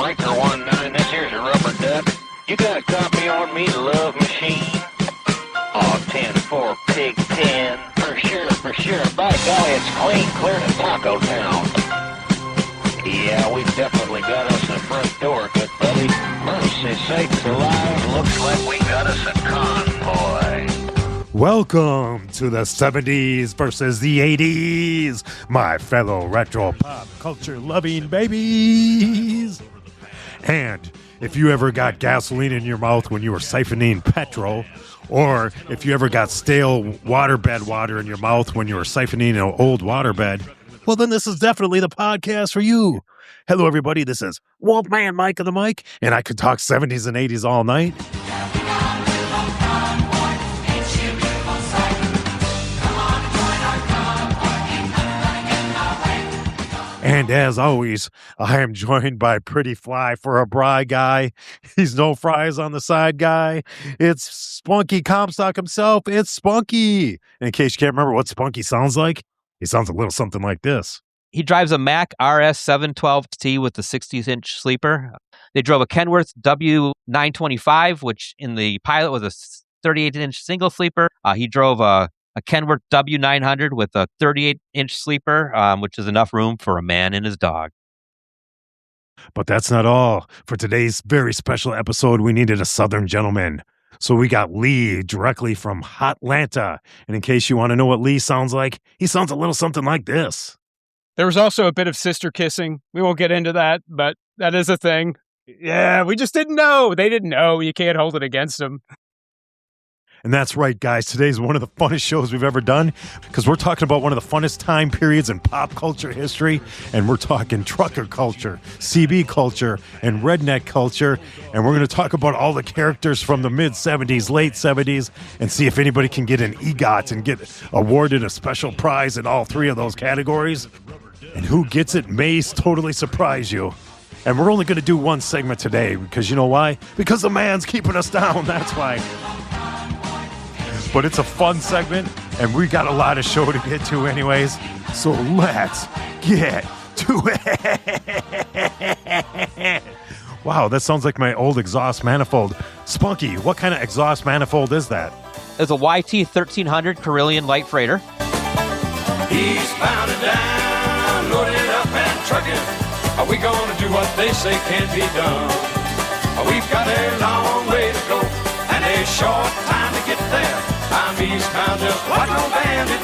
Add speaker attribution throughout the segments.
Speaker 1: Micro 19, this here's a rubber duck. You got a copy on me, Love Machine? Oh, 10-4 Pig Pen. For sure. By golly, it's clean clear to Taco Town. Yeah, we've definitely got us a front door, good buddy. Mercy sakes alive, looks like we got us a convoy.
Speaker 2: Welcome to the 70s versus the 80s, my fellow retro pop culture loving babies. And if you ever got gasoline in your mouth when you were siphoning petrol, or if you ever got stale waterbed water in your mouth when you were siphoning an old waterbed, well, then this is definitely the podcast for you. Hello, everybody. This is Wolfman Mike of the mic, and I could talk 70s and 80s all night. And as always, I am joined by Pretty Fly for a Bry guy. He's no fries on the side guy. It's Spunky Comstock himself. It's Spunky. And in case you can't remember what Spunky sounds like, he sounds a little something like this.
Speaker 3: He drives a Mack RS 712T with the 60-inch sleeper. They drove a Kenworth W925, which in the pilot was a 38-inch single sleeper. He drove a Kenworth W900 with a 38-inch sleeper, which is enough room for a man and his dog.
Speaker 2: But that's not all. For today's very special episode, we needed a Southern gentleman. So we got Lee directly from Hotlanta. And in case you want to know what Lee sounds like, he sounds a little something like this.
Speaker 4: There was also a bit of sister kissing. We won't get into that, but that is a thing. Yeah, we just didn't know. They didn't know. You can't hold it against them.
Speaker 2: And that's right, guys. Today's one of the funnest shows we've ever done because we're talking about one of the funnest time periods in pop culture history. And we're talking trucker culture, CB culture, and redneck culture. And we're going to talk about all the characters from the mid-'70s, late 70s, and see if anybody can get an EGOT and get awarded a special prize in all three of those categories. And who gets it may totally surprise you. And we're only going to do one segment today because you know why? Because the man's keeping us down. That's why. But it's a fun segment, and we got a lot of show to get to anyways. So let's get to it. Wow, that sounds like my old exhaust manifold. Spunky, what kind of exhaust manifold is that?
Speaker 3: It's a YT 1300 Carillion light freighter.
Speaker 5: He's bound and down, loaded up and trucking. Are we gonna do what they say can't be done? We've got a long way to go and a short time to get there. I'm eastbound, just watch no bandit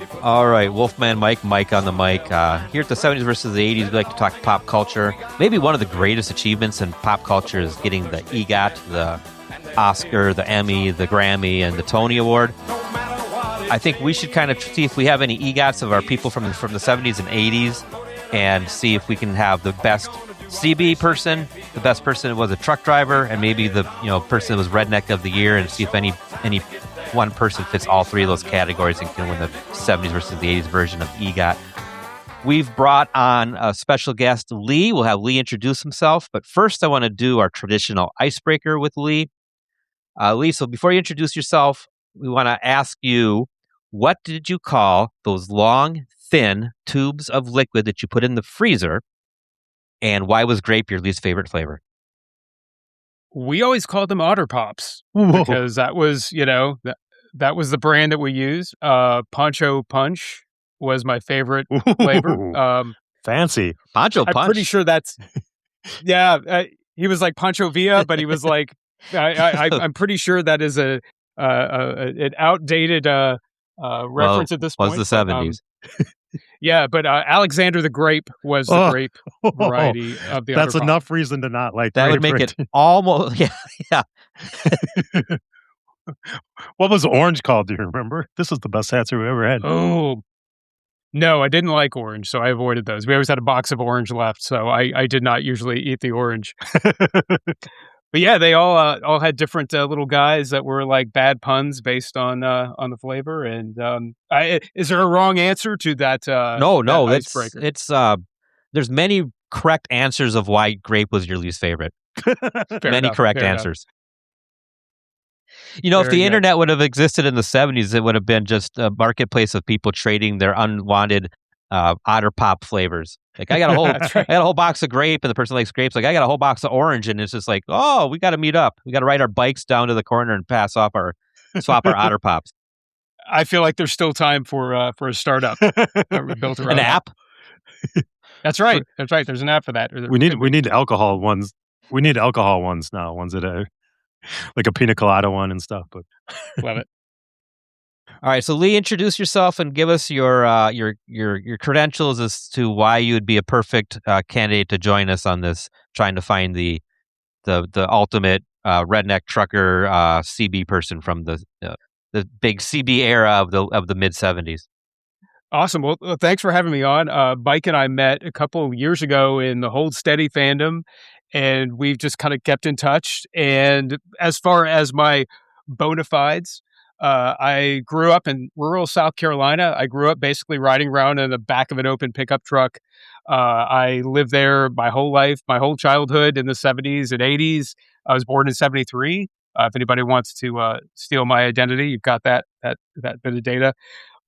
Speaker 5: run.
Speaker 3: All right, Wolfman Mike on the mic. Here at the 70s versus the 80s, we like to talk pop culture. Maybe one of the greatest achievements in pop culture is getting the EGOT, the Oscar, the Emmy, the Grammy, and the Tony Award. I think we should kind of see if we have any EGOTs of our people from the 70s and 80s and see if we can have the best CB person, the best person was a truck driver, and maybe the person that was Redneck of the Year, and see if any one person fits all three of those categories and can win the 70s versus the 80s version of EGOT. We've brought on a special guest, Lee. We'll have Lee introduce himself, but first I want to do our traditional icebreaker with Lee. Lee, so before you introduce yourself, we want to ask you, what did you call those long, thin tubes of liquid that you put in the freezer? And why was grape your least favorite flavor?
Speaker 4: We always called them Otter Pops because that was, that was the brand that we used. Poncho Punch was my favorite flavor.
Speaker 2: Fancy.
Speaker 3: Poncho Punch.
Speaker 4: I'm pretty sure that's, he was like Pancho Villa, but he was like, I'm pretty sure that is an outdated reference at this point.
Speaker 3: Was the 70s.
Speaker 4: Yeah, but Alexander the Grape was the grape variety of the
Speaker 2: That's
Speaker 4: Otter
Speaker 2: enough reason to not like
Speaker 3: that. Would make it almost, yeah.
Speaker 2: What was orange called? Do you remember? This is the best answer we ever had.
Speaker 4: Oh, no, I didn't like orange, so I avoided those. We always had a box of orange left, so I did not usually eat the orange. But yeah, they all had different little guys that were like bad puns based on the flavor. And is there a wrong answer to that?
Speaker 3: No,
Speaker 4: that
Speaker 3: icebreaker? It's there's many correct answers of why grape was your least favorite. Many correct answers. If the internet would have existed in the 70s, it would have been just a marketplace of people trading their unwanted Otter Pop flavors. Like I got a whole,
Speaker 4: That's right.
Speaker 3: I got a whole box of grape, and the person likes grapes. Like I got a whole box of orange, and it's just like, oh, we got to meet up. We got to ride our bikes down to the corner and swap our Otter Pops.
Speaker 4: I feel like there's still time for a startup built around
Speaker 3: An
Speaker 4: that.
Speaker 3: app.
Speaker 4: That's right. That's right. There's an app for that.
Speaker 2: We need alcohol ones. We need alcohol ones now. Ones that are like a pina colada one and stuff. But
Speaker 4: Love it.
Speaker 3: All right, so Lee, introduce yourself and give us your credentials as to why you would be a perfect candidate to join us on this, trying to find the ultimate redneck trucker CB person from the big CB era of the mid '70s.
Speaker 4: Awesome. Well, thanks for having me on. Mike and I met a couple of years ago in the Hold Steady fandom, and we've just kind of kept in touch. And as far as my bona fides, I grew up in rural South Carolina. I grew up basically riding around in the back of an open pickup truck. I lived there my whole life, my whole childhood in the 70s and 80s. I was born in 73. If anybody wants to steal my identity, you've got that bit of data.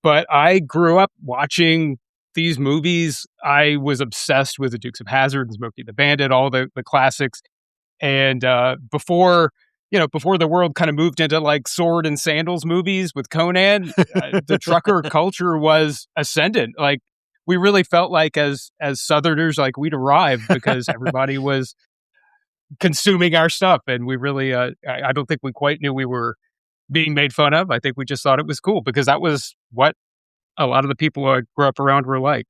Speaker 4: But I grew up watching these movies. I was obsessed with the Dukes of Hazzard and Smokey the Bandit, all the classics. And before the world kind of moved into like sword and sandals movies with Conan, the trucker culture was ascendant. Like we really felt like as Southerners, like we'd arrived because everybody was consuming our stuff. And we really, I don't think we quite knew we were being made fun of. I think we just thought it was cool because that was what a lot of the people I grew up around were like.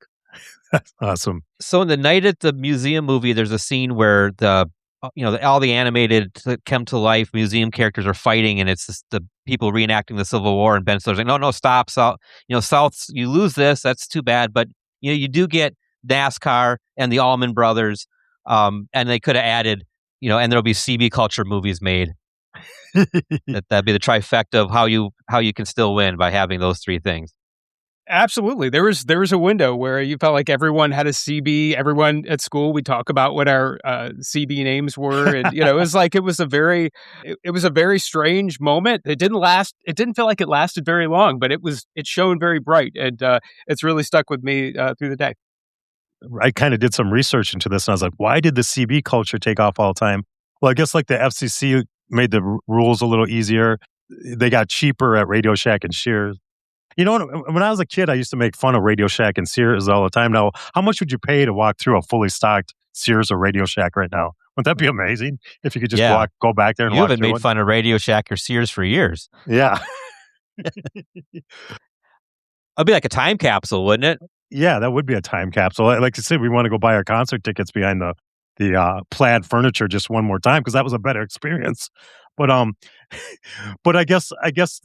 Speaker 2: that's awesome.
Speaker 3: So in the Night at the Museum movie, there's a scene where all the animated come to life museum characters are fighting, and it's the people reenacting the Civil War. And Ben Stiller's like, no, stop, South. South, you lose this. That's too bad. But you do get NASCAR and the Allman Brothers, and they could have added, and there'll be CB culture movies made. That'd be the trifecta of how you can still win by having those three things.
Speaker 4: Absolutely. There was a window where you felt like everyone had a CB. Everyone at school, we talk about what our CB names were, and it was a very strange moment. It didn't last. It didn't feel like it lasted very long, but it shone very bright, and it's really stuck with me through the day.
Speaker 2: I kind of did some research into this, and I was like, why did the CB culture take off all the time? Well, I guess like the FCC made the rules a little easier. They got cheaper at Radio Shack and Sears. When I was a kid, I used to make fun of Radio Shack and Sears all the time. Now, how much would you pay to walk through a fully stocked Sears or Radio Shack right now? Wouldn't that be amazing if you could just go back there and
Speaker 3: you
Speaker 2: walk
Speaker 3: haven't
Speaker 2: through
Speaker 3: made fun of Radio Shack or Sears for years.
Speaker 2: Yeah.
Speaker 3: It'd be like a time capsule, wouldn't it?
Speaker 2: Yeah, that would be a time capsule. Like I said, we want to go buy our concert tickets behind the plaid furniture just one more time because that was a better experience. But I guess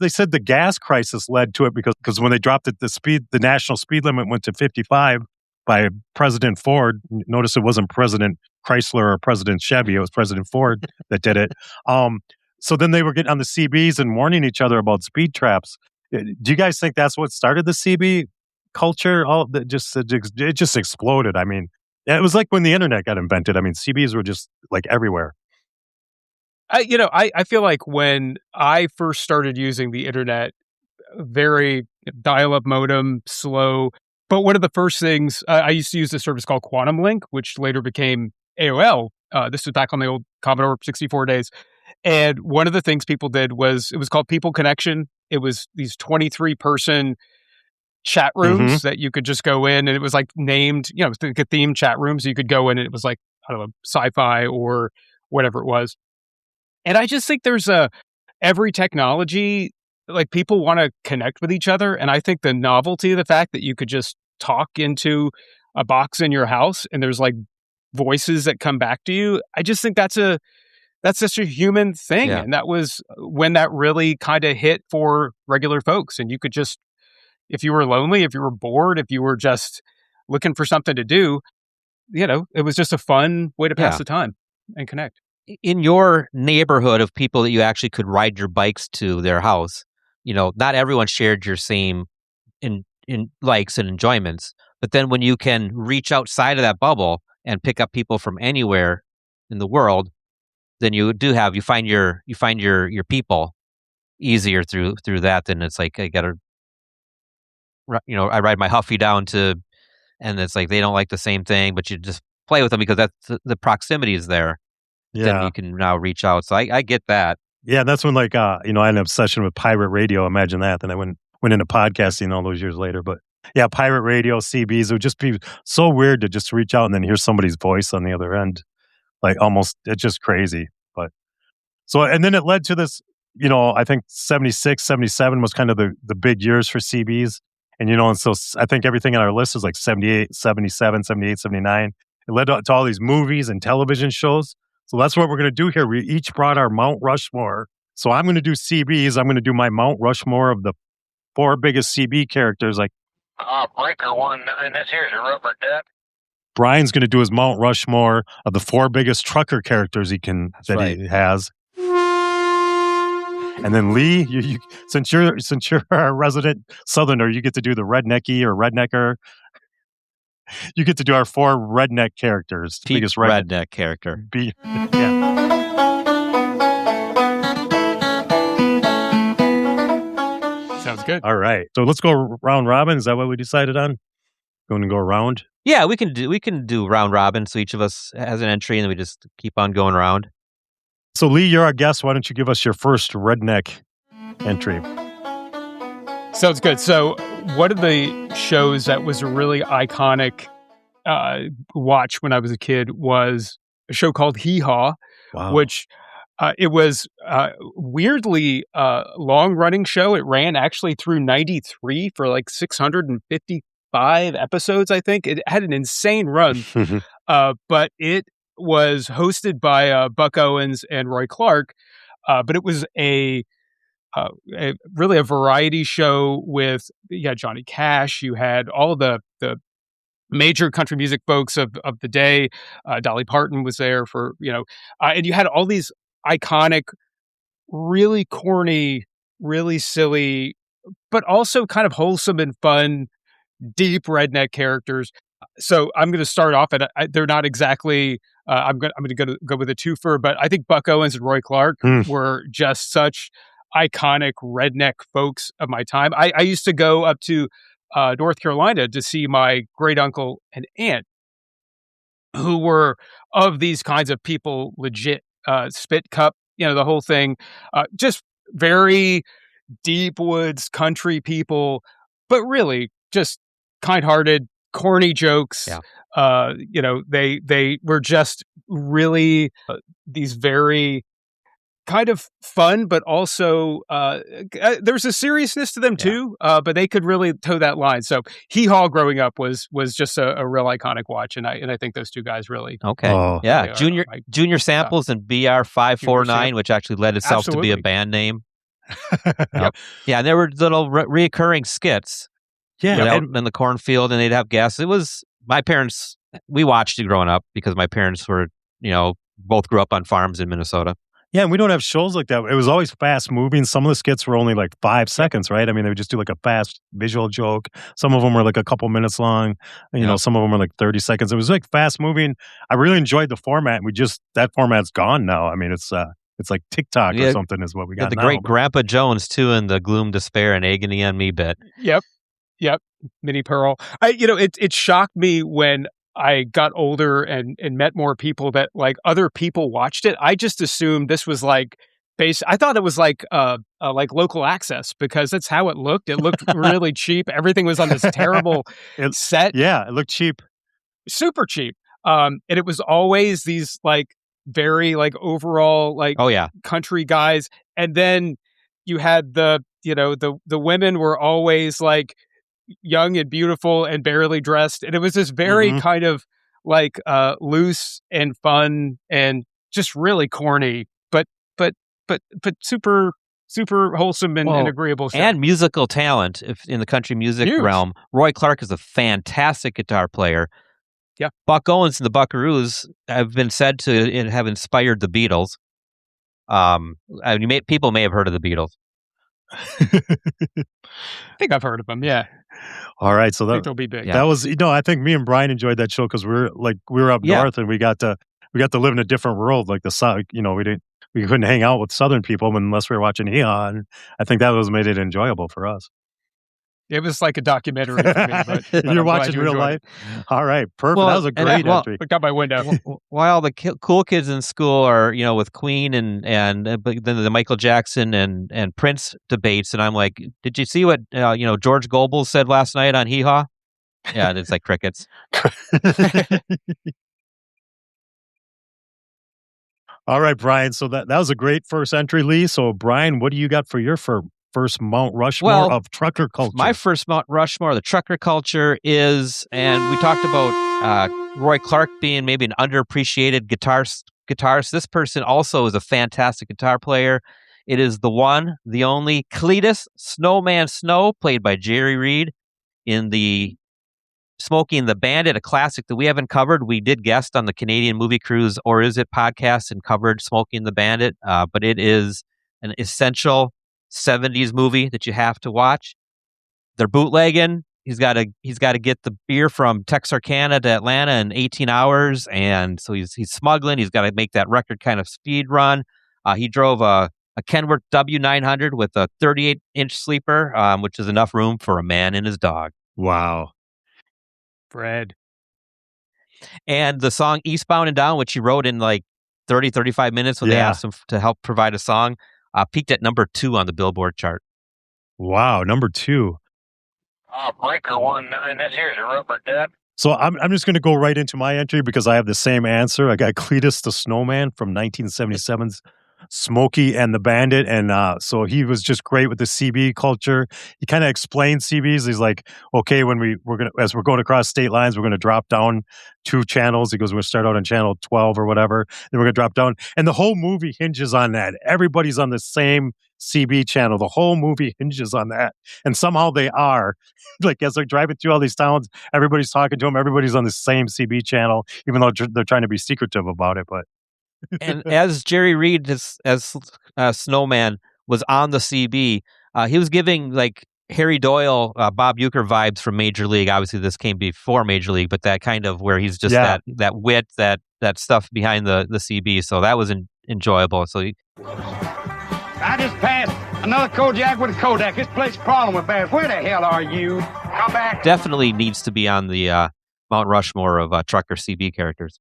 Speaker 2: they said the gas crisis led to it because when they dropped it, the national speed limit went to 55 by President Ford. Notice it wasn't President Chrysler or President Chevy; it was President Ford that did it. So then they were getting on the CBs and warning each other about speed traps. Do you guys think that's what started the CB culture? It just exploded. I mean, it was like when the internet got invented. I mean, CBs were just like everywhere.
Speaker 4: I feel like when I first started using the internet, very dial-up modem, slow. But one of the first things, I used to use a service called Quantum Link, which later became AOL. This was back on the old Commodore 64 days. And one of the things people did was, it was called People Connection. It was these 23-person chat rooms that you could just go in, and it was like named, it was like a themed chat room. So you could go in and it was like, I don't know, sci-fi or whatever it was. And I just think there's every technology, like people want to connect with each other. And I think the novelty of the fact that you could just talk into a box in your house and there's like voices that come back to you. I just think that's such a human thing. Yeah. And that was when that really kind of hit for regular folks. And you could just, if you were lonely, if you were bored, if you were just looking for something to do, it was just a fun way to pass the time and connect.
Speaker 3: In your neighborhood of people that you actually could ride your bikes to their house, not everyone shared your same in likes and enjoyments. But then when you can reach outside of that bubble and pick up people from anywhere in the world, then you find your people easier through that than it's like I ride my Huffy down to and it's like they don't like the same thing, but you just play with them because that's the proximity is there. Then
Speaker 2: Yeah.
Speaker 3: you can now reach out. So I get that.
Speaker 2: Yeah, that's when like I had an obsession with pirate radio. Imagine that. Then I went into podcasting all those years later. But yeah, pirate radio, CBs, it would just be so weird to just reach out and then hear somebody's voice on the other end. Like almost, it's just crazy. But so, and then it led to this, I think 76, 77 was kind of the big years for CBs. And, and so I think everything on our list is like 78, 77, 78, 79. It led to all these movies and television shows. So that's what we're going to do here. We each brought our Mount Rushmore. So I'm going to do CBs. I'm going to do my Mount Rushmore of the 4 biggest CB characters. Like
Speaker 1: Breaker 19, this here's a rubber duck.
Speaker 2: Brian's going to do his Mount Rushmore of the 4 biggest trucker characters he has. And then Lee, you since you're a resident Southerner, you get to do the rednecky or rednecker. You get to do our 4 redneck characters.
Speaker 3: Peak
Speaker 2: biggest
Speaker 3: redneck character.
Speaker 2: Yeah.
Speaker 4: Sounds good.
Speaker 2: All right. So let's go round robin. Is that what we decided on? Going to go around?
Speaker 3: Yeah, we can do round robin. So each of us has an entry, and then we just keep on going around.
Speaker 2: So Lee, you're our guest. Why don't you give us your first redneck entry?
Speaker 4: Sounds good. So one of the shows that was a really iconic watch when I was a kid was a show called Hee Haw,
Speaker 2: Wow.
Speaker 4: which it was weirdly long-running show. It ran actually through 93 for like 655 episodes, I think. It had an insane run, but it was hosted by Buck Owens and Roy Clark, but it was a really a variety show with Johnny Cash. You had all the major country music folks of the day. Dolly Parton was there for and you had all these iconic, really corny, really silly, but also kind of wholesome and fun, deep redneck characters. So I'm going to start off, and they're not exactly. I'm going to go with a twofer, but I think Buck Owens and Roy Clark were just such iconic redneck folks of my time. I used to go up to North Carolina to see my great uncle and aunt, who were of these kinds of people, legit spit cup, the whole thing, just very deep woods country people, but really just kind-hearted, corny jokes.
Speaker 3: Yeah.
Speaker 4: They were just really these very kind of fun, but also there's a seriousness to them too. But they could really toe that line. So Hee Haw growing up was just a real iconic watch, and I think those two guys really.
Speaker 3: Okay.
Speaker 2: Oh.
Speaker 3: Yeah. Junior Samples and BR 549, which actually led itself to be a band name.
Speaker 4: Yep.
Speaker 3: Yeah, and there were little reoccurring skits.
Speaker 2: Yeah.
Speaker 3: Out in the cornfield, and they'd have guests. It was my parents. We watched it growing up because my parents were, both grew up on farms in Minnesota.
Speaker 2: Yeah, and we don't have shows like that. It was always fast moving. Some of the skits were only like 5 seconds, right? I mean, they would just do like a fast visual joke. Some of them were like a couple minutes long. Some of them were like 30 seconds. It was like fast moving. I really enjoyed the format. That format's gone now. I mean, it's like TikTok or something is what we got
Speaker 3: the
Speaker 2: now.
Speaker 3: great Grandpa Jones too, in the gloom, despair, and agony on me bit.
Speaker 4: Yep. Minnie Pearl. It shocked me when I got older and met more people that like other people watched it. I just assumed this was like I thought it was like local access because that's how it looked. It looked really cheap. Everything was on this terrible set.
Speaker 2: Yeah, it looked cheap.
Speaker 4: Super cheap. And it was always these like very like overall like country guys. And then you had the women were always like young and beautiful and barely dressed, and it was this very kind of like loose and fun and just really corny, but super wholesome and agreeable show.
Speaker 3: And musical talent. If in the country music realm, Roy Clark is a fantastic guitar player.
Speaker 4: Yeah,
Speaker 3: Buck Owens and the Buckaroos have been said to have inspired the Beatles. People may have heard of the Beatles.
Speaker 4: I think I've heard of them. Yeah.
Speaker 2: All right, so
Speaker 4: I think they'll be big.
Speaker 2: That was, I think me and Brian enjoyed that show because we were up north and we got to live in a different world. Like the South, we couldn't hang out with Southern people unless we were watching Hee Haw, and I think that made it enjoyable for us.
Speaker 4: It was like a documentary for me, but
Speaker 2: You're
Speaker 4: I'm glad
Speaker 2: watching
Speaker 4: you
Speaker 2: real
Speaker 4: enjoyed
Speaker 2: life.
Speaker 4: it.
Speaker 2: All right, perfect.
Speaker 3: Well,
Speaker 2: that was a
Speaker 3: and
Speaker 2: great entry.
Speaker 4: Look out my window.
Speaker 3: While the cool kids in school are, with Queen and but then the Michael Jackson and Prince debates, and I'm like, did you see what George Goebbels said last night on Hee Haw? Yeah, and it's like crickets.
Speaker 2: All right, Brian. So that was a great first entry, Lee. So, Brian, what do you got for your first Mount Rushmore of trucker culture?
Speaker 3: My first Mount Rushmore, the trucker culture is, and we talked about Roy Clark being maybe an underappreciated guitarist. This person also is a fantastic guitar player. It is the one, the only Cletus Snowman Snow, played by Jerry Reed in the Smokey and the Bandit, a classic that we haven't covered. We did guest on the Canadian Movie Cruise Or Is It podcast and covered Smokey and the Bandit, but it is an essential 70s movie that you have to watch. They're bootlegging. He's got to get the beer from Texarkana to Atlanta in 18 hours, and so he's smuggling. He's got to make that record kind of speed run. He drove a Kenworth W900 with a 38-inch sleeper, which is enough room for a man and his dog.
Speaker 2: Wow.
Speaker 4: Fred.
Speaker 3: And the song Eastbound and Down, which he wrote in like 35 minutes when they asked him to help provide a song, peaked at number 2 on the Billboard chart.
Speaker 2: Wow, number 2.
Speaker 1: Breaker 19, this here's a rubber duck.
Speaker 2: So I'm just going to go right into my entry because I have the same answer. I got Cletus the Snowman from 1977's Smokey and the Bandit, and so he was just great with the CB culture. He kind of explained CBs. He's like, okay, when as we're going across state lines, we're gonna drop down 2 channels. He goes, we're gonna start out on channel 12 or whatever, then we're gonna drop down, and the whole movie hinges on that. Everybody's on the same CB channel. The whole movie hinges on that, and somehow they are. Like as they're driving through all these towns, everybody's talking to them. Everybody's on the same CB channel, even though they're trying to be secretive about it, but.
Speaker 3: And as Jerry Reed, as Snowman, was on the CB, he was giving like Harry Doyle, Bob Uecker vibes from Major League. Obviously, this came before Major League, but that kind of where he's just that wit, that stuff behind the CB. So that was enjoyable. So
Speaker 5: I just passed another Kojak with a Kodak. This place crawling with bears. Where the hell are you? Come back.
Speaker 3: Definitely needs to be on the Mount Rushmore of trucker CB characters.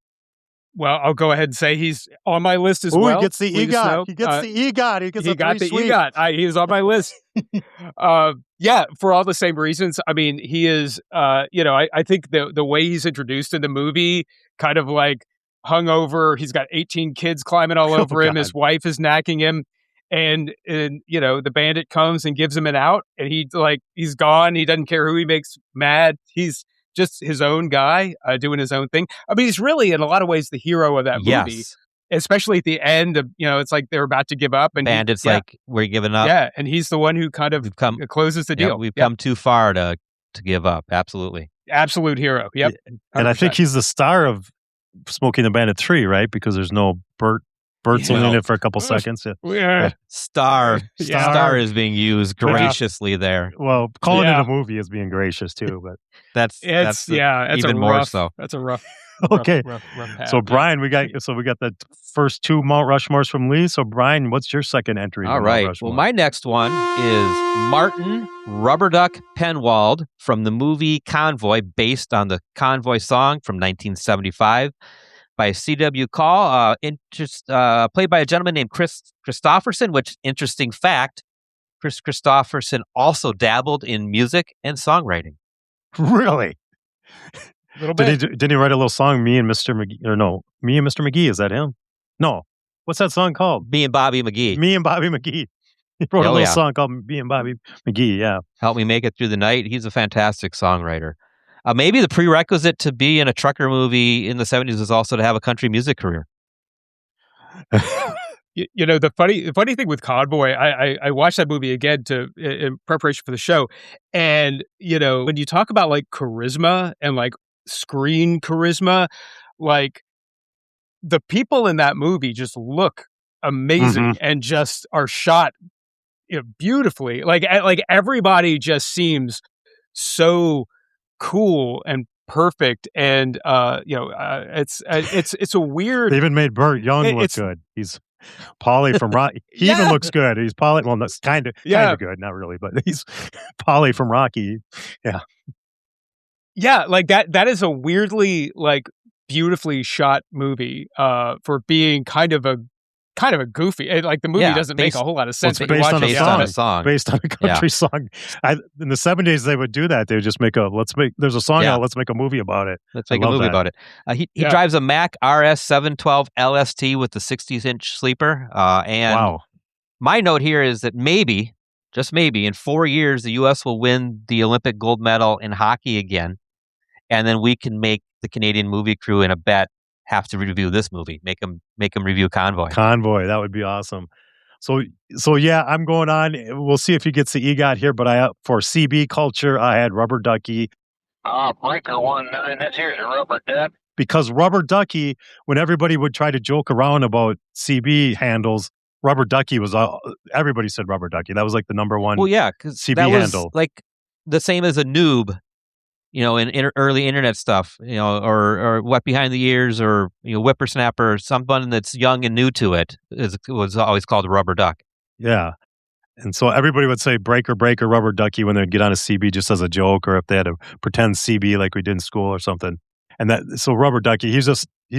Speaker 4: Well, I'll go ahead and say he's on my list as well.
Speaker 2: He gets the EGOT. He gets the EGOT. He got the
Speaker 4: EGOT. He was on my list. Yeah, for all the same reasons. I mean, he is, I think the way he's introduced in the movie, kind of like hungover. He's got 18 kids climbing all over him. His wife is knacking him. And the bandit comes and gives him an out. And he's gone. He doesn't care who he makes mad. He's just his own guy doing his own thing. I mean, he's really, in a lot of ways, the hero of that movie, especially at the end of, it's like they're about to give up. And
Speaker 3: Bandit's like, we're giving up.
Speaker 4: Yeah, and he's the one who kind of closes the deal.
Speaker 3: We've come too far to give up. Absolutely.
Speaker 4: Absolute hero. Yep. 100%.
Speaker 2: And I think he's the star of Smokey and the Bandit 3, right? Because there's no Bert's only in it for a couple seconds.
Speaker 3: Star is being used graciously there.
Speaker 2: Well, calling it a movie is being gracious too, but
Speaker 3: that's even more so.
Speaker 4: That's a rough.
Speaker 2: Okay,
Speaker 4: rough path.
Speaker 2: So Brian, we got the first 2 Mount Rushmores from Lee. So Brian, what's your second entry?
Speaker 3: All right. Well, my next one is Martin Rubber Duck Penwald from the movie Convoy, based on the Convoy song from 1975. By C.W. Call, played by a gentleman named Chris Christopherson, which, interesting fact, Chris Christopherson also dabbled in music and songwriting.
Speaker 2: Really?
Speaker 4: A little bit.
Speaker 2: Didn't he write a little song, Me and Mr. McGee? Or no, Me and Mr. McGee, is that him? No. What's that song called?
Speaker 3: Me and Bobby McGee.
Speaker 2: Me and Bobby McGee. He wrote a little song called Me and Bobby McGee, yeah.
Speaker 3: Help Me Make It Through the Night. He's a fantastic songwriter. Maybe the prerequisite to be in a trucker movie in the 70s was also to have a country music career.
Speaker 4: The funny thing with Convoy, I watched that movie again in preparation for the show, and when you talk about like charisma and like screen charisma, like the people in that movie just look amazing and just are shot beautifully. Like everybody just seems so cool and perfect, and it's a weird.
Speaker 2: They even made Burt Young look good. Paulie from Rocky. He even looks good. He's Paulie. Well, that's kind of good. Not really, but he's Paulie from Rocky. Yeah.
Speaker 4: Yeah, like that is a weirdly like beautifully shot movie for being kind of a goofy. Like the movie doesn't make a whole lot of sense.
Speaker 2: Well, it's based on a song. Based on a country song. In the 70s, they would do that. They would just make there's a song out, let's make a movie about it.
Speaker 3: Let's make a movie about it. He drives a Mack RS 712 LST with the 60-inch sleeper. And my note here is that maybe, just maybe, in 4 years, the U.S. will win the Olympic gold medal in hockey again. And then we can make the Canadian movie crew in a bet have to review this movie. Make them review Convoy.
Speaker 2: Convoy, that would be awesome. So yeah, I'm going on. We'll see if he gets the EGOT here. But for CB culture, I had Rubber Ducky.
Speaker 1: Breaker 19. This here's a Rubber Duck.
Speaker 2: Because Rubber Ducky, when everybody would try to joke around about CB handles, Rubber Ducky was everybody said Rubber Ducky. That was like the number one.
Speaker 3: Well, yeah, because
Speaker 2: CB
Speaker 3: that
Speaker 2: handle.
Speaker 3: Was like the same as a noob. In early internet stuff, or wet behind the ears, or whippersnapper, someone that's young and new to it was always called a rubber duck.
Speaker 2: Yeah, and so everybody would say breaker, Rubber Ducky when they'd get on a CB just as a joke, or if they had to pretend CB like we did in school or something. And so Rubber Ducky, he's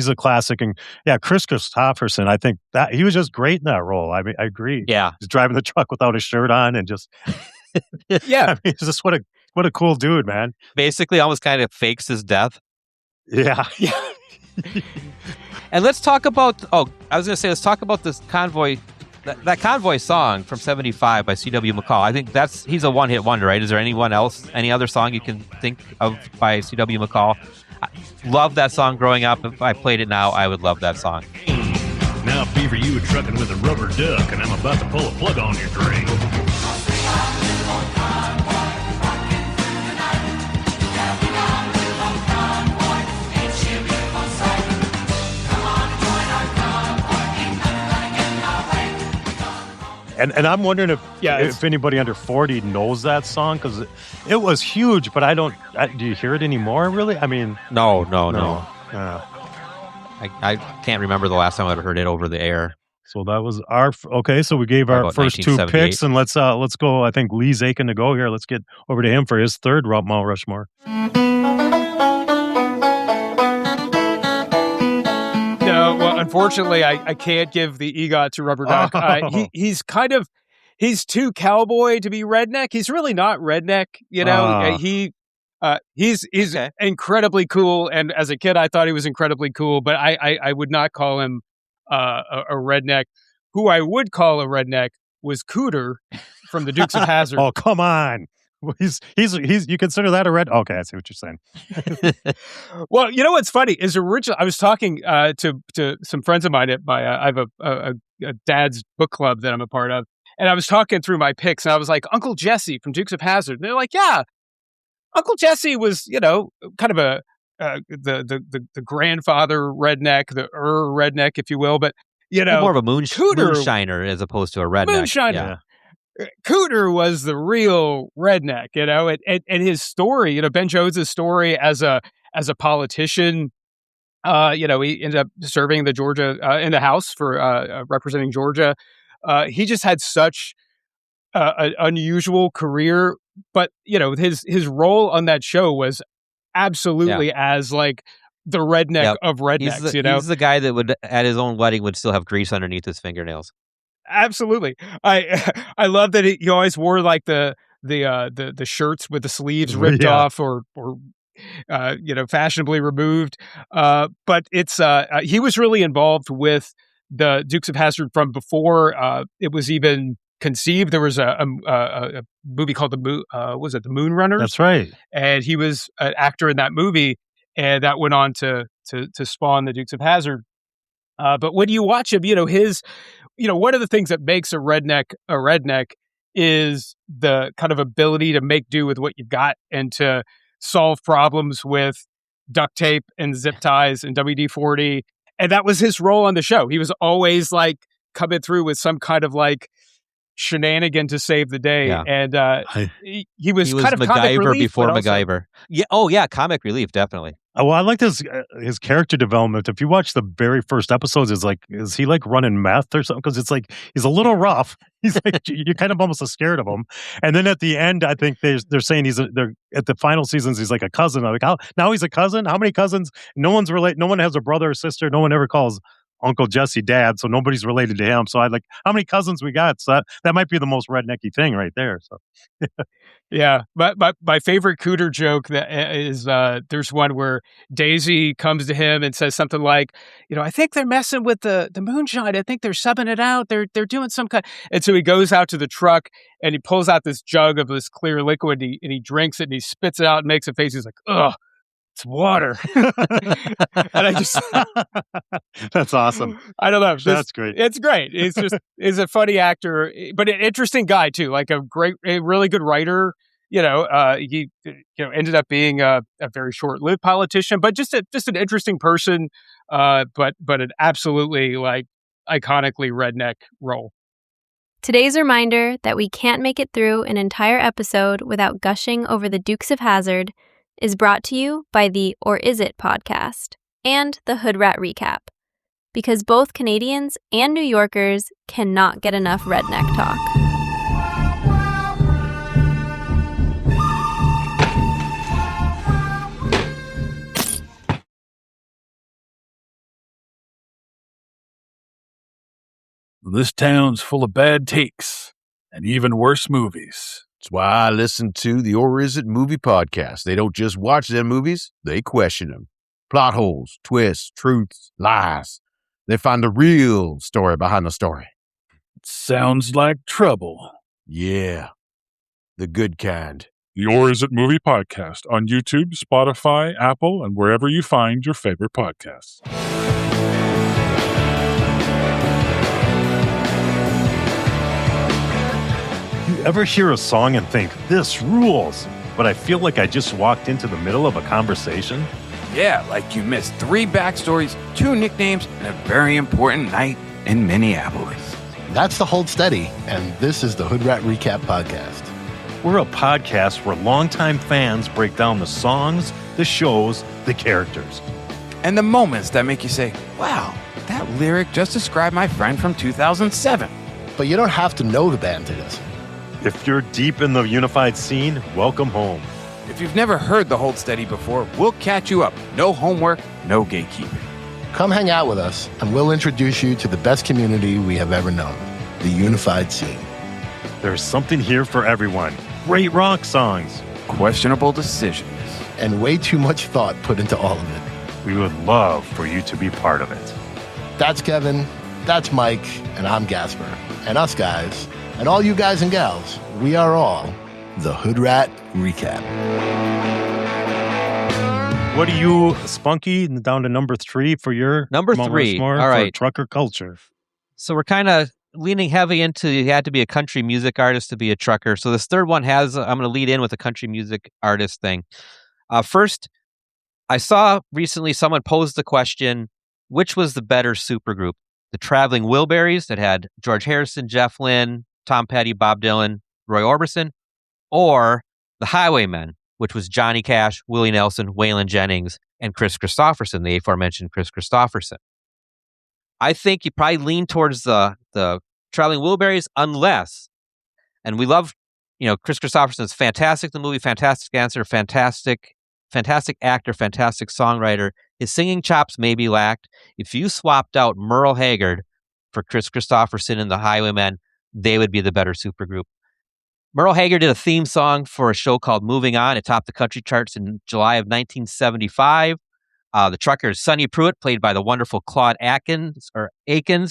Speaker 2: a classic. And yeah, Chris Christopherson, I think that he was just great in that role. I mean, I agree.
Speaker 3: Yeah,
Speaker 2: he's driving the truck without his shirt on and just
Speaker 4: yeah,
Speaker 2: I mean, it's just what a cool dude, man.
Speaker 3: Basically, almost kind of fakes his death.
Speaker 2: Yeah.
Speaker 3: And let's talk about, let's talk about this Convoy, that Convoy song from 75 by C.W. McCall. I think he's a one-hit wonder, right? Is there any other song you can think of by C.W. McCall? I love that song growing up. If I played it now, I would love that song.
Speaker 6: Now, Beaver, you were trucking with a rubber duck, and I'm about to pull a plug on your drain.
Speaker 2: And I'm wondering if anybody under 40 knows that song, because it was huge, but do you hear it anymore, really? I mean...
Speaker 3: No. I can't remember the last time I ever heard it over the air.
Speaker 2: So that was so we gave our first two picks, and let's go, I think Lee's aching to go here. Let's get over to him for his third Mount Rushmore.
Speaker 4: Unfortunately, I can't give the EGOT to Rubber Duck. He's too cowboy to be redneck. He's really not redneck, He's incredibly cool, and as a kid, I thought he was incredibly cool. But I would not call him a redneck. Who I would call a redneck was Cooter from the Dukes of Hazzard.
Speaker 2: Oh, come on. He's you consider that a red? Okay, I see what you're saying.
Speaker 4: Well, you know what's funny is I was talking to some friends of mine at I have a dad's book club that I'm a part of, and I was talking through my picks, and I was like, Uncle Jesse from Dukes of Hazzard, and they're like, yeah, Uncle Jesse was kind of the grandfather redneck, the redneck, if you will, but
Speaker 3: more of a moonshiner as opposed to a redneck.
Speaker 4: Moonshiner. Yeah. Cooter was the real redneck, and his story, Ben Jones' story as a politician, he ended up serving the Georgia in the House for representing Georgia. He just had such an unusual career, but his role on that show was absolutely as like the redneck of rednecks.
Speaker 3: He's the guy that would at his own wedding would still have grease underneath his fingernails.
Speaker 4: Absolutely. I love that he always wore like the shirts with the sleeves ripped off or fashionably removed. But it's he was really involved with the Dukes of Hazzard from before it was even conceived. There was a movie called the Moon Runners?
Speaker 2: That's right.
Speaker 4: And he was an actor in that movie, and that went on to spawn the Dukes of Hazzard. But when you watch him, one of the things that makes a redneck is the kind of ability to make do with what you've got and to solve problems with duct tape and zip ties and WD-40. And that was his role on the show. He was always like coming through with some kind of like shenanigan to save the day. Yeah. And he was kind of
Speaker 3: MacGyver before MacGyver. Yeah. Oh yeah. Comic relief. Definitely.
Speaker 2: Well, I like his character development. If you watch the very first episodes, is he like running meth or something? Because it's like he's a little rough. He's like you're kind of almost scared of him. And then at the end, I think they're saying they're at the final seasons he's like a cousin. I'm like, how now he's a cousin? How many cousins? No one's related. No one has a brother or sister. No one ever calls Uncle Jesse dad, so nobody's related to him. So I like how many cousins we got. So that might be the most rednecky thing right there. So.
Speaker 4: Yeah, but my favorite Cooter joke that is there's one where Daisy comes to him and says something like, I think they're messing with the moonshine. I think they're subbing it out. They're doing some kind. And so he goes out to the truck and he pulls out this jug of this clear liquid and he drinks it and he spits it out and makes a face. He's like, ugh. It's water. And I just
Speaker 2: that's awesome.
Speaker 4: I don't know.
Speaker 2: That's great.
Speaker 4: It's great. He's a funny actor, but an interesting guy too. Like a really good writer. He ended up being a very short-lived politician, but just an interesting person. But an absolutely like iconically redneck role.
Speaker 7: Today's reminder that we can't make it through an entire episode without gushing over the Dukes of Hazzard is brought to you by the Or Is It podcast and the Hood Rat Recap, because both Canadians and New Yorkers cannot get enough redneck talk.
Speaker 8: This town's full of bad takes and even worse movies.
Speaker 9: That's why I listen to the Or Is It movie podcast. They don't just watch their movies, they question them. Plot holes, twists, truths, lies. They find the real story behind the story.
Speaker 8: Sounds like trouble.
Speaker 9: Yeah, the good kind.
Speaker 10: The Or Is It movie podcast on YouTube, Spotify, Apple, and wherever you find your favorite podcasts.
Speaker 2: You ever hear a song and think, this rules, but I feel like I just walked into the middle of a conversation?
Speaker 11: Yeah, like you missed 3 backstories, 2 nicknames, and a very important night in Minneapolis.
Speaker 12: That's the Hold Steady, and this is the Hood Rat Recap podcast.
Speaker 2: We're a podcast where longtime fans break down the songs, the shows, the characters.
Speaker 11: And the moments that make you say, wow, that lyric just described my friend from 2007.
Speaker 12: But you don't have to know the band to listen.
Speaker 2: If you're deep in the unified scene, welcome home.
Speaker 11: If you've never heard the Hold Steady before, we'll catch you up. No homework, no gatekeeping.
Speaker 12: Come hang out with us, and we'll introduce you to the best community we have ever known, the unified scene.
Speaker 2: There's something here for everyone. Great rock songs.
Speaker 11: Questionable decisions.
Speaker 12: And way too much thought put into all of it.
Speaker 2: We would love for you to be part of it.
Speaker 12: That's Kevin, that's Mike, and I'm Gasper. And us guys, and all you guys and gals, we are all the Hood Rat Recap.
Speaker 2: What do you, Spunky, down to number 3 for your
Speaker 3: number
Speaker 2: Mount
Speaker 3: 3?
Speaker 2: Rushmore
Speaker 3: All right,
Speaker 2: trucker culture.
Speaker 3: So we're kind of leaning heavy into you had to be a country music artist to be a trucker. So this third one I'm going to lead in with a country music artist thing. First, I saw recently someone posed the question, which was the better supergroup? The Traveling Wilburys that had George Harrison, Jeff Lynne, Tom Petty, Bob Dylan, Roy Orbison, or the Highwaymen, which was Johnny Cash, Willie Nelson, Waylon Jennings, and Chris Christopherson, the aforementioned Chris Christopherson. I think you probably lean towards the Traveling Wilburys unless, and we love, Chris Christopherson's fantastic in the movie, fantastic dancer, fantastic actor, fantastic songwriter. His singing chops may be lacked. If you swapped out Merle Haggard for Chris Christopherson and the Highwaymen, they would be the better supergroup. Merle Haggard did a theme song for a show called Moving On. It topped the country charts in July of 1975. The trucker is Sonny Pruitt, played by the wonderful Claude Akins,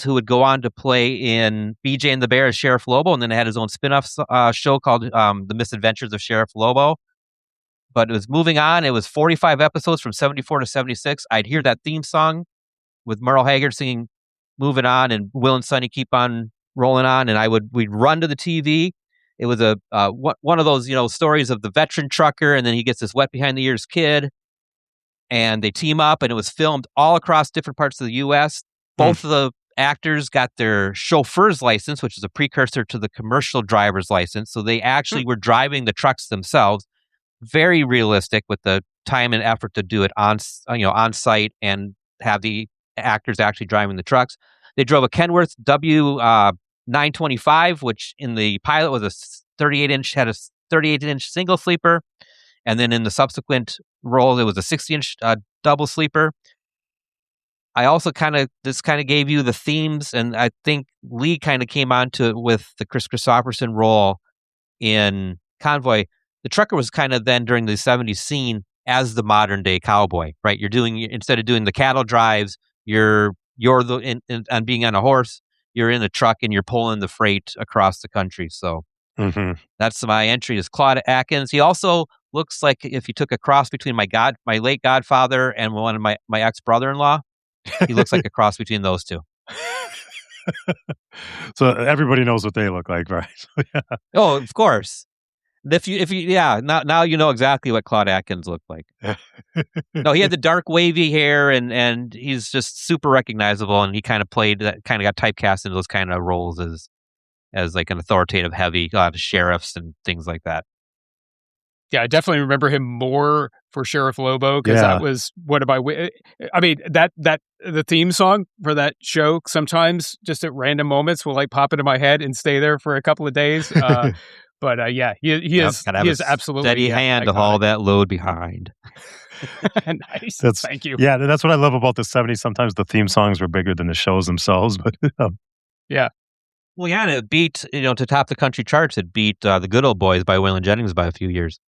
Speaker 3: who would go on to play in BJ and the Bear as Sheriff Lobo, and then had his own spin-off show called The Misadventures of Sheriff Lobo. But it was Moving On. It was 45 episodes from 74 to 76. I'd hear that theme song with Merle Haggard singing Moving On and Will and Sonny Keep On Rolling On, and we'd run to the TV. It was one of those, stories of the veteran trucker, and then he gets this wet behind the ears kid, and they team up, and it was filmed all across different parts of the U.S. Both of the actors got their chauffeur's license, which is a precursor to the commercial driver's license. So they actually were driving the trucks themselves. Very realistic with the time and effort to do it on site and have the actors actually driving the trucks. They drove a Kenworth W925, which in the pilot was a 38-inch single sleeper, and then in the subsequent roll it was a 60-inch double sleeper. I also this gave you the themes, and I think Lee kind of came onto it with the Chris Christopherson role in Convoy. The trucker was kind of then during the 70s seen as the modern day cowboy, right? Instead of doing the cattle drives, you're on being on a horse, you're in a truck and you're pulling the freight across the country. So that's my entry is Claude Atkins. He also looks like if you took a cross between my late godfather and one of my ex-brother-in-law, he looks like a cross between those two.
Speaker 2: So everybody knows what they look like, right? Yeah.
Speaker 3: Oh, of course. Now you know exactly what Claude Atkins looked like. No, he had the dark wavy hair and he's just super recognizable, and he kind of got typecast into those kind of roles as like an authoritative heavy, a lot of sheriffs and things like that.
Speaker 4: Yeah, I definitely remember him more for Sheriff Lobo because that was one of my. I mean, the theme song for that show sometimes just at random moments will like pop into my head and stay there for a couple of days. But he is absolutely
Speaker 3: steady hand to haul that load behind.
Speaker 4: Nice. Thank you.
Speaker 2: Yeah, that's what I love about the 70s. Sometimes the theme songs were bigger than the shows themselves, but
Speaker 4: yeah.
Speaker 3: Well, yeah, and it beat to top the country charts. It beat The Good Old Boys by Waylon Jennings by a few years.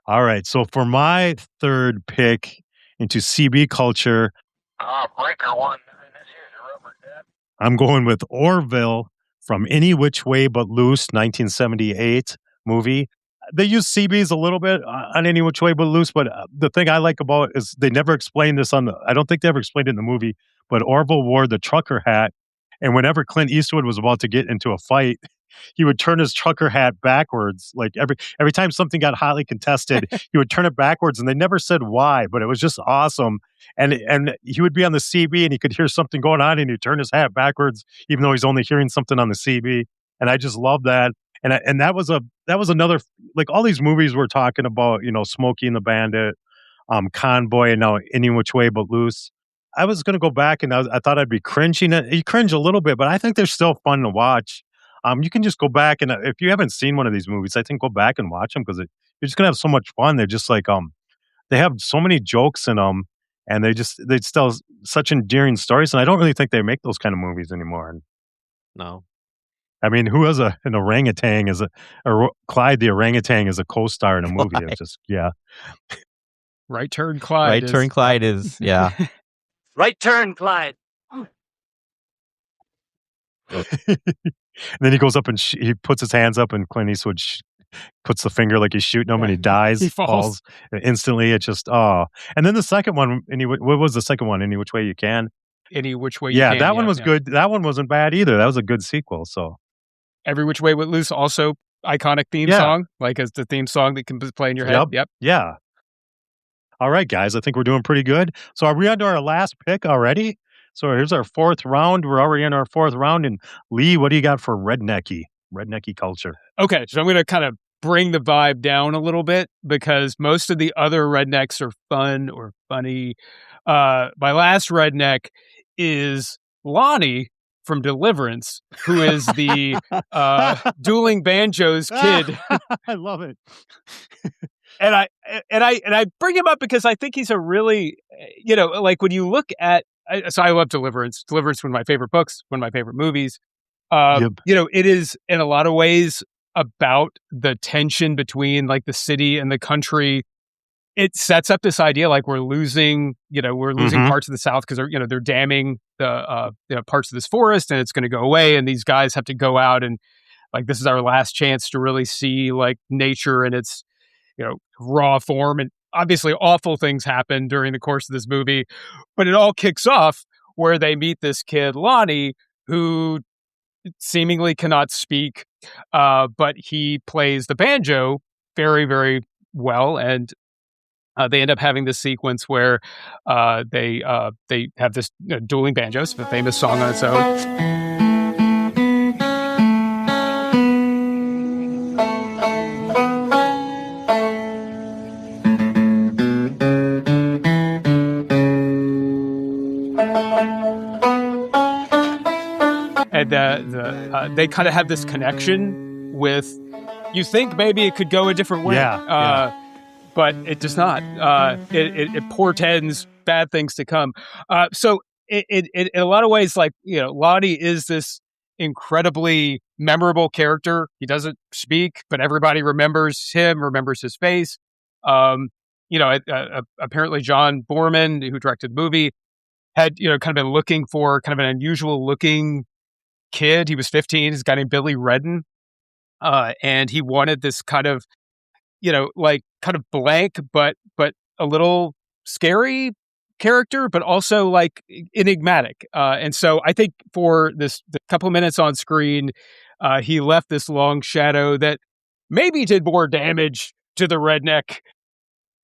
Speaker 2: All right, so for my third pick into CB culture,
Speaker 1: breaker 1. This here's a rubber duck.
Speaker 2: I'm going with Orville from Any Which Way But Loose, 1978 movie. They use CBs a little bit on Any Which Way But Loose, but the thing I like about it is they never explained this I don't think they ever explained it in the movie, but Orville wore the trucker hat, and whenever Clint Eastwood was about to get into a fight, he would turn his trucker hat backwards. Like every time something got hotly contested, he would turn it backwards, and they never said why, but it was just awesome. And he would be on the CB, and he could hear something going on, and he'd turn his hat backwards, even though he's only hearing something on the CB. And I just love that. And that was another, like all these movies we're talking about, Smokey and the Bandit, Convoy, and now Any Which Way But Loose. I was going to go back, and I thought I'd be cringing. You cringe a little bit, but I think they're still fun to watch. You can just go back, and if you haven't seen one of these movies, I think go back and watch them because you're just gonna have so much fun. They're just like they have so many jokes in them, and they tell such endearing stories. And I don't really think they make those kind of movies anymore.
Speaker 3: No,
Speaker 2: I mean, who has an orangutan or Clyde the orangutan as a co-star in a movie? It's just
Speaker 4: Right Turn Clyde.
Speaker 3: Right Turn Clyde is
Speaker 13: Right Turn Clyde.
Speaker 2: And then he goes up and he puts his hands up, and Clint Eastwood puts the finger like he's shooting him, and he dies.
Speaker 4: He falls.
Speaker 2: Instantly. It's just And then the second one, what was the second one? Any Which Way You Can.
Speaker 4: Any Which Way You Can.
Speaker 2: Yeah, that one was good. That one wasn't bad either. That was a good sequel. So
Speaker 4: Every Which Way But Loose, also iconic theme song, like as the theme song that can play in your head. Yep.
Speaker 2: Yeah. All right, guys. I think we're doing pretty good. So are we on to our last pick already? So here's our fourth round. We're already in our fourth round. And Lee, what do you got for rednecky culture?
Speaker 4: Okay, so I'm going to kind of bring the vibe down a little bit because most of the other rednecks are fun or funny. My last redneck is Lonnie from Deliverance, who is the dueling banjos kid.
Speaker 2: I love it.
Speaker 4: And I bring him up because I think he's a really, like when you look at. So I love Deliverance. Deliverance, one of my favorite books, one of my favorite movies. It is in a lot of ways about the tension between like the city and the country. It sets up this idea like we're losing parts of the South because they're damming the parts of this forest and it's going to go away, and these guys have to go out and like this is our last chance to really see like nature in its raw form. And obviously awful things happen during the course of this movie, but it all kicks off where they meet this kid, Lonnie, who seemingly cannot speak, but he plays the banjo very, very well. And they end up having this sequence where they have this dueling banjos, a famous song on its own. and they kind of have this connection with. You think maybe it could go a different way, but it does not. It portends bad things to come. So in a lot of ways, like, Lonnie is this incredibly memorable character. He doesn't speak, but everybody remembers him, remembers his face. Apparently John Boorman, who directed the movie, had kind of been looking for kind of an unusual looking kid. He was 15. He's a guy named Billy Redden. And he wanted this kind of, kind of blank, but a little scary character, but also like enigmatic. And so I think for the couple minutes on screen, he left this long shadow that maybe did more damage to the redneck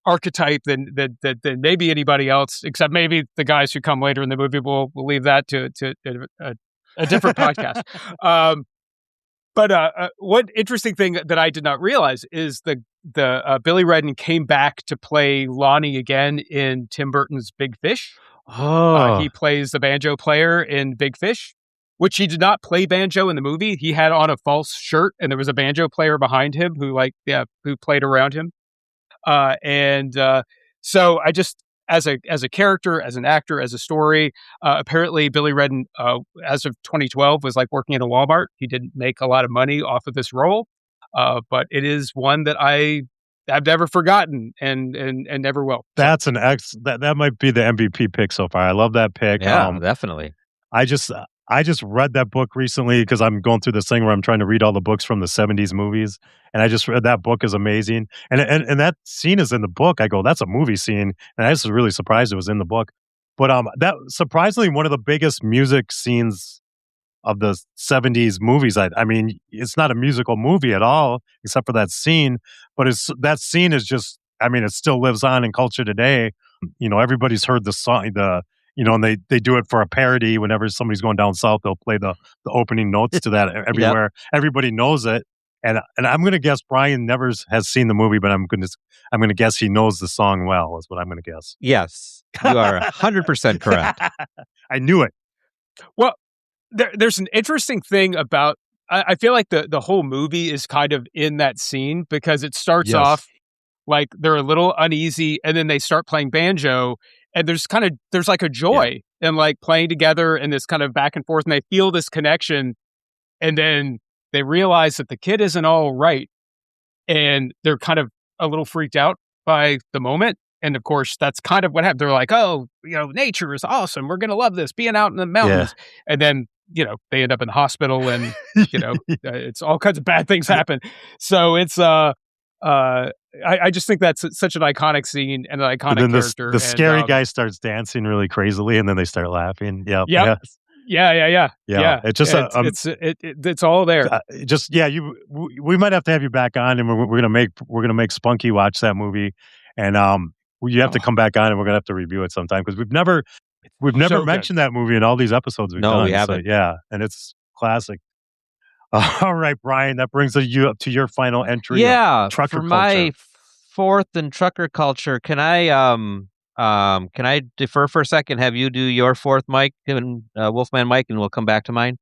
Speaker 4: archetype than maybe anybody else, except maybe the guys who come later in the movie. We'll leave that to a different podcast. But one interesting thing that I did not realize is the Billy Redden came back to play Lonnie again in Tim Burton's Big Fish. He plays the banjo player in Big Fish, which he did not play banjo in the movie. He had on a false shirt, and there was a banjo player behind him who played around him. So I just, as a character, as an actor, as a story, apparently Billy Redden, as of 2012, was like working at a Walmart. He didn't make a lot of money off of this role, but it is one that I've never forgotten and never will.
Speaker 2: That's that might be the MVP pick so far. I love that pick.
Speaker 3: Yeah, definitely.
Speaker 2: I just read that book recently because I'm going through this thing where I'm trying to read all the books from the 70s movies. And I just read that book is amazing. And that scene is in the book. I go, that's a movie scene. And I was really surprised it was in the book. But that surprisingly one of the biggest music scenes of the 70s movies. I mean, it's not a musical movie at all, except for that scene. But that scene is just, I mean, it still lives on in culture today. Everybody's heard the song, and they do it for a parody. Whenever somebody's going down south, they'll play the opening notes to that everywhere. Yep. Everybody knows it, and I'm going to guess Brian never has seen the movie, but I'm going to guess he knows the song well. Is what I'm going to guess.
Speaker 3: Yes, you are 100% correct.
Speaker 2: I knew it.
Speaker 4: Well, there's an interesting thing about. I feel like the whole movie is kind of in that scene because it starts off like they're a little uneasy, and then they start playing banjo. And there's like a joy in like playing together and this kind of back and forth, and they feel this connection, and then they realize that the kid isn't all right, and they're kind of a little freaked out by the moment. And of course, that's kind of what happened. They're like, "Oh, nature is awesome. We're gonna love this, being out in the mountains." Yeah. And then they end up in the hospital, and it's all kinds of bad things happen. So it's I just think that's such an iconic scene and an iconic character.
Speaker 2: The scary guy starts dancing really crazily, and then they start laughing. Yep.
Speaker 4: Yeah.
Speaker 2: It's just
Speaker 4: it's all there.
Speaker 2: We might have to have you back on, and we're gonna make Spunky watch that movie, and you have to come back on, and we're gonna have to review it sometime because we've never mentioned that movie in all these episodes we've done.
Speaker 3: We haven't.
Speaker 2: So, and it's classic. All right, Brian, that brings you up to your final entry.
Speaker 3: Yeah,
Speaker 2: trucker
Speaker 3: for
Speaker 2: culture.
Speaker 3: My fourth in trucker culture, can I defer for a second? Have you do your fourth, Mike, and Wolfman Mike, and we'll come back to mine.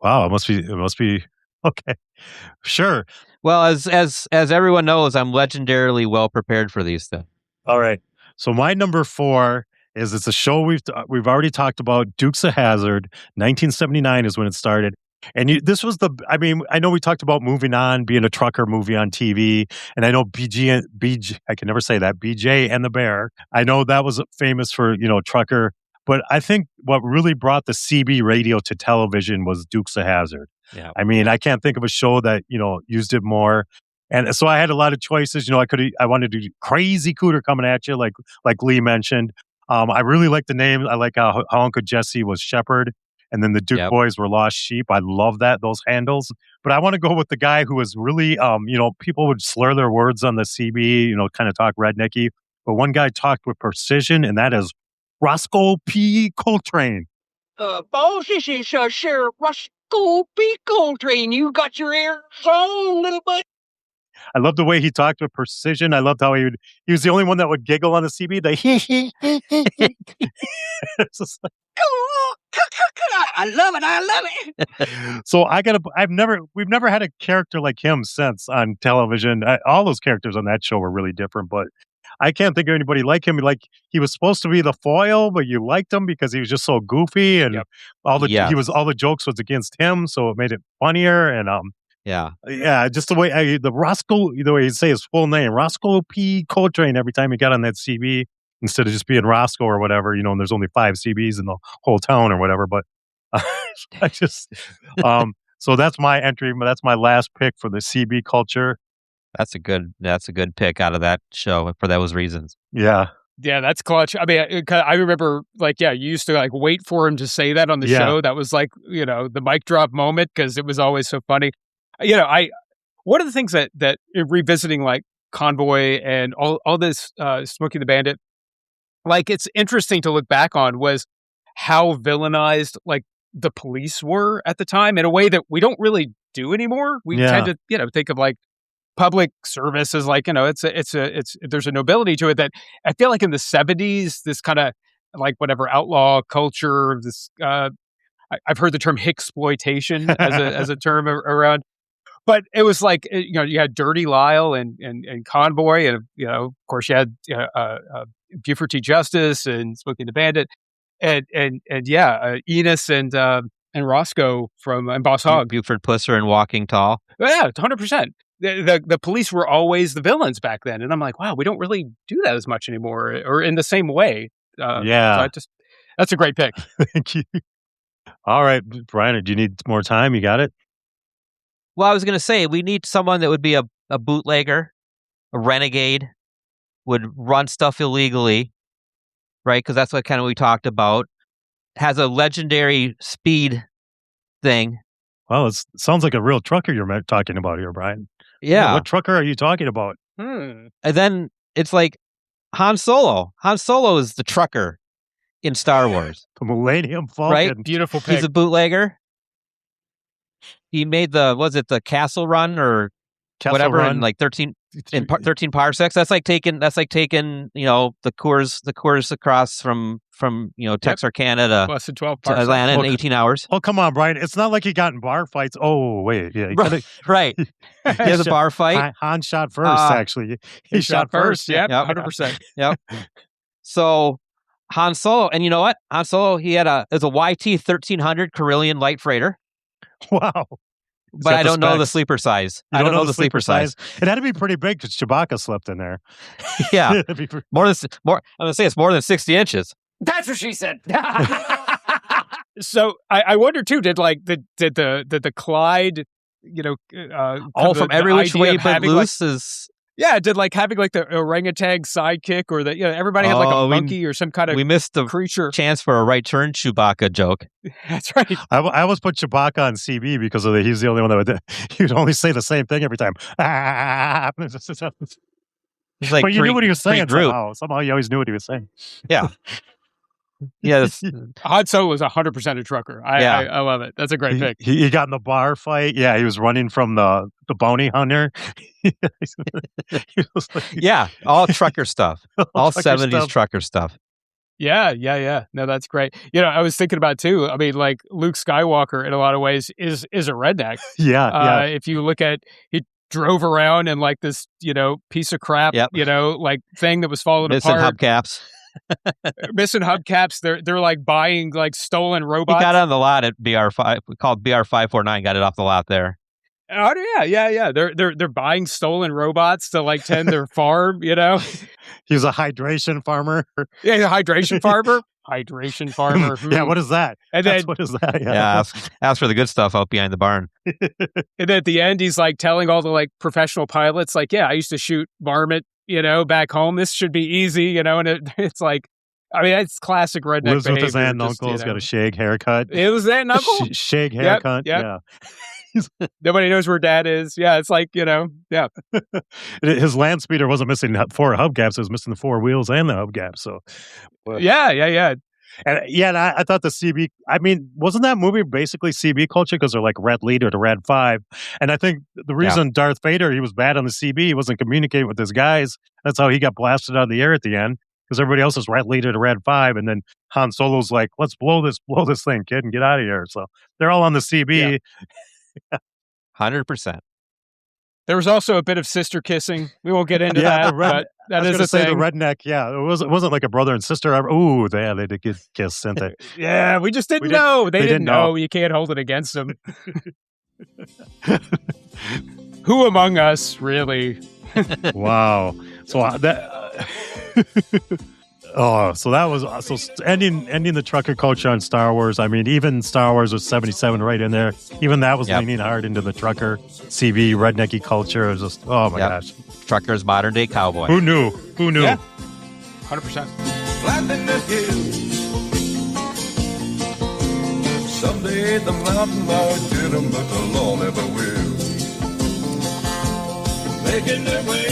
Speaker 2: Wow, it must be okay. Sure.
Speaker 3: Well, as everyone knows, I'm legendarily well prepared for these things.
Speaker 2: All right. So my number 4 is it's a show we've already talked about. Dukes of Hazzard. 1979 is when it started. And this was I know we talked about Moving On being a trucker movie on TV, and I know BJ, I can never say that, BJ and the Bear. I know that was famous for, trucker, but I think what really brought the CB radio to television was Dukes of Hazzard.
Speaker 3: Yeah.
Speaker 2: I mean, I can't think of a show that, used it more. And so I had a lot of choices. I wanted to do Crazy Cooter coming at you, like Lee mentioned. I really like the name. I like how Uncle Jesse was Shepherd. And then the Duke boys were Lost Sheep. I love those handles. But I want to go with the guy who was really, people would slur their words on the CB, kind of talk rednecky. But one guy talked with precision, and that is Roscoe P. Coltrane.
Speaker 13: Boss, this is Sheriff Roscoe P. Coltrane. You got your ears on, little bud.
Speaker 2: I love the way he talked with precision. I loved how he was the only one that would giggle on the CB. It's just like,
Speaker 13: I love it. I love it.
Speaker 2: So we've never had a character like him since on television. All those characters on that show were really different, but I can't think of anybody like him. Like, he was supposed to be the foil, but you liked him because he was just so goofy, and all the jokes was against him, so it made it funnier. And just the way the Roscoe, the way he'd say his full name, Roscoe P. Coltrane, every time he got on that CB, instead of just being Roscoe or whatever, and there's only 5 CBs in the whole town or whatever. But I just, so that's my entry. That's my last pick for the CB culture.
Speaker 3: That's a good pick out of that show for those reasons.
Speaker 2: Yeah.
Speaker 4: Yeah, that's clutch. I mean, I remember, you used to wait for him to say that on the show. That was the mic drop moment, because it was always so funny. One of the things that revisiting Convoy and all this Smokey the Bandit, it's interesting to look back on, was how villainized the police were at the time in a way that we don't really do anymore. We tend to think of public service as there's a nobility to it that I feel like in the 70s, this kind of whatever outlaw culture, this I've heard the term hicksploitation as a term around, but it was you had Dirty Lyle and Convoy, and of course you had Buford T. Justice and Smokey the Bandit, and Enos and Roscoe and Boss Hogg,
Speaker 3: Buford Pusser and Walking Tall.
Speaker 4: Yeah, 100%. The police were always the villains back then, and I'm like, wow, we don't really do that as much anymore, or in the same way. So that's a great pick.
Speaker 2: Thank you. All right, Brian, do you need more time? You got it?
Speaker 3: Well, I was going to say, we need someone that would be a bootlegger, a renegade, would run stuff illegally, right? Because that's what kind of we talked about. Has a legendary speed thing.
Speaker 2: Well, it sounds like a real trucker you're talking about here, Brian.
Speaker 3: Yeah.
Speaker 2: What trucker are you talking about?
Speaker 3: And then it's like Han Solo. Han Solo is the trucker in Star Wars.
Speaker 2: The Millennium Falcon.
Speaker 4: Right? Beautiful pick.
Speaker 3: He's a bootlegger. He made the Castle Run or whatever Run. In 13 parsecs. That's like taking the Coors across from Texarkana
Speaker 4: less than 12
Speaker 3: to Atlanta in 18 hours.
Speaker 2: Oh, come on, Brian. It's not like he got in bar fights. Oh, wait. Yeah.
Speaker 3: Right. He has a bar fight.
Speaker 2: Han shot first, actually. He shot first.
Speaker 4: Yeah, 100%.
Speaker 3: Yep. So Han Solo, and you know what? Han Solo, it was a YT 1300 Carillion light freighter.
Speaker 2: Wow.
Speaker 3: But I don't know the sleeper size. I don't know the sleeper size.
Speaker 2: It had to be pretty big because Chewbacca slept in there.
Speaker 3: Yeah. I'm going to say it's more than 60 inches.
Speaker 13: That's what she said.
Speaker 4: So I wonder too, did the Clyde,
Speaker 3: from every which way but loose is...
Speaker 4: Yeah, did having the orangutan sidekick, or everybody had a monkey or some kind of
Speaker 3: we missed the
Speaker 4: creature.
Speaker 3: Chance for a right turn Chewbacca joke.
Speaker 4: That's right.
Speaker 2: I always put Chewbacca on CB because he's the only one that he would only say the same thing every time.
Speaker 3: It's like
Speaker 2: but you knew what he was saying somehow. Somehow you always knew what he was saying.
Speaker 3: Yeah. Yeah,
Speaker 4: Han Solo was 100% a trucker. I love it. That's a great pick.
Speaker 2: He got in the bar fight. Yeah, he was running from the bounty hunter.
Speaker 3: Yeah, all trucker stuff. All 70s trucker stuff.
Speaker 4: Yeah. No, that's great. I was thinking about too. I mean, Luke Skywalker in a lot of ways is a redneck.
Speaker 2: Yeah.
Speaker 4: If you look at he drove around in this piece of crap thing that was falling apart.
Speaker 3: Missing hubcaps.
Speaker 4: Missing hubcaps. They're buying stolen robots.
Speaker 3: He got on the lot at BR5. We called BR549. Got it off the lot there.
Speaker 4: Oh yeah. They're buying stolen robots to tend their farm. He
Speaker 2: was a hydration farmer.
Speaker 4: Yeah, he's a hydration farmer. Hydration farmer.
Speaker 2: Yeah, what is that?
Speaker 4: And then
Speaker 2: what is that?
Speaker 3: Yeah, ask for the good stuff out behind the barn.
Speaker 4: And at the end, he's telling all the professional pilots, I used to shoot varmint. Back home, this should be easy, and it's it's classic redneck
Speaker 2: lives
Speaker 4: behavior.
Speaker 2: With his aunt and uncle. He's got a shag haircut.
Speaker 4: It was aunt and uncle?
Speaker 2: Shag haircut,
Speaker 4: yep. Yeah. Nobody knows where dad is. Yeah, it's yeah.
Speaker 2: His land speeder wasn't missing 4 hubcaps. It was missing the 4 wheels and the hubcaps. So,
Speaker 4: yeah.
Speaker 2: And I thought the CB, wasn't that movie basically CB culture because they're Red Leader to Red 5? And I think the reason Darth Vader, he was bad on the CB, he wasn't communicating with his guys. That's how he got blasted out of the air at the end. because everybody else is leader to Rad 5, and then Han Solo's like, let's blow this thing, kid, and get out of here. So they're all on the CB.
Speaker 3: Yeah. 100%.
Speaker 4: There was also a bit of sister kissing. We won't get into that, but that is a thing.
Speaker 2: The redneck, yeah. It wasn't like a brother and sister. Ooh, they did get kissed, didn't they?
Speaker 4: Yeah, we just didn't know. They didn't know. You can't hold it against them. Who among us, really?
Speaker 2: Wow. So so that was ending the trucker culture on Star Wars. I mean, even Star Wars was 77 right in there. Even that was leaning hard into the trucker CB rednecky culture. It was just gosh.
Speaker 3: Truckers, modern day cowboy.
Speaker 2: Who knew?
Speaker 4: Yeah. 100%.
Speaker 5: Flat in the hills. Someday the mountain might get 'em, but the law never will. Making their way,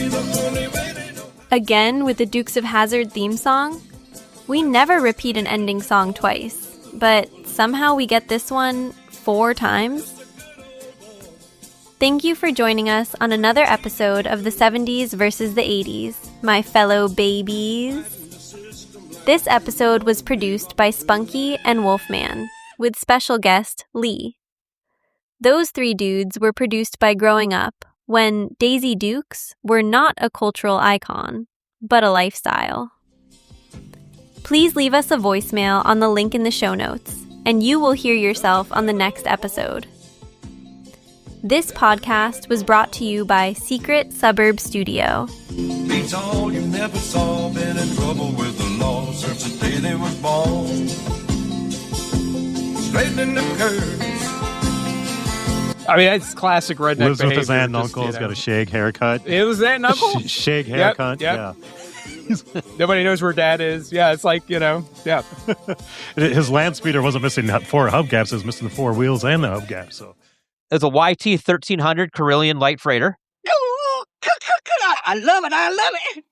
Speaker 5: the only way they know.
Speaker 7: Again, with the Dukes of Hazzard theme song, we never repeat an ending song twice, but somehow we get this one 4 times. Thank you for joining us on another episode of the 70s versus the 80s, my fellow babies. This episode was produced by Spunky and Wolfman, with special guest Lee. Those 3 dudes were produced by growing up, when Daisy Dukes were not a cultural icon, but a lifestyle. Please leave us a voicemail on the link in the show notes, and you will hear yourself on the next episode. This podcast was brought to you by Secret Suburb Studio.
Speaker 5: Beats all you never saw, been in trouble with the law since the day they was born. Straightening the curves.
Speaker 4: I mean, it's classic redneck
Speaker 2: Lives
Speaker 4: behavior.
Speaker 2: with his aunt and uncle. He's got a shag haircut.
Speaker 4: It was aunt and uncle?
Speaker 2: Shag haircut,
Speaker 4: yep. Nobody knows where dad is. Yeah, it's like, yeah.
Speaker 2: His land speeder wasn't missing 4 hubcaps. It was missing the 4 wheels and the hubcap. So
Speaker 3: it's a YT 1300 Carillion light freighter.
Speaker 13: Oh, I love it.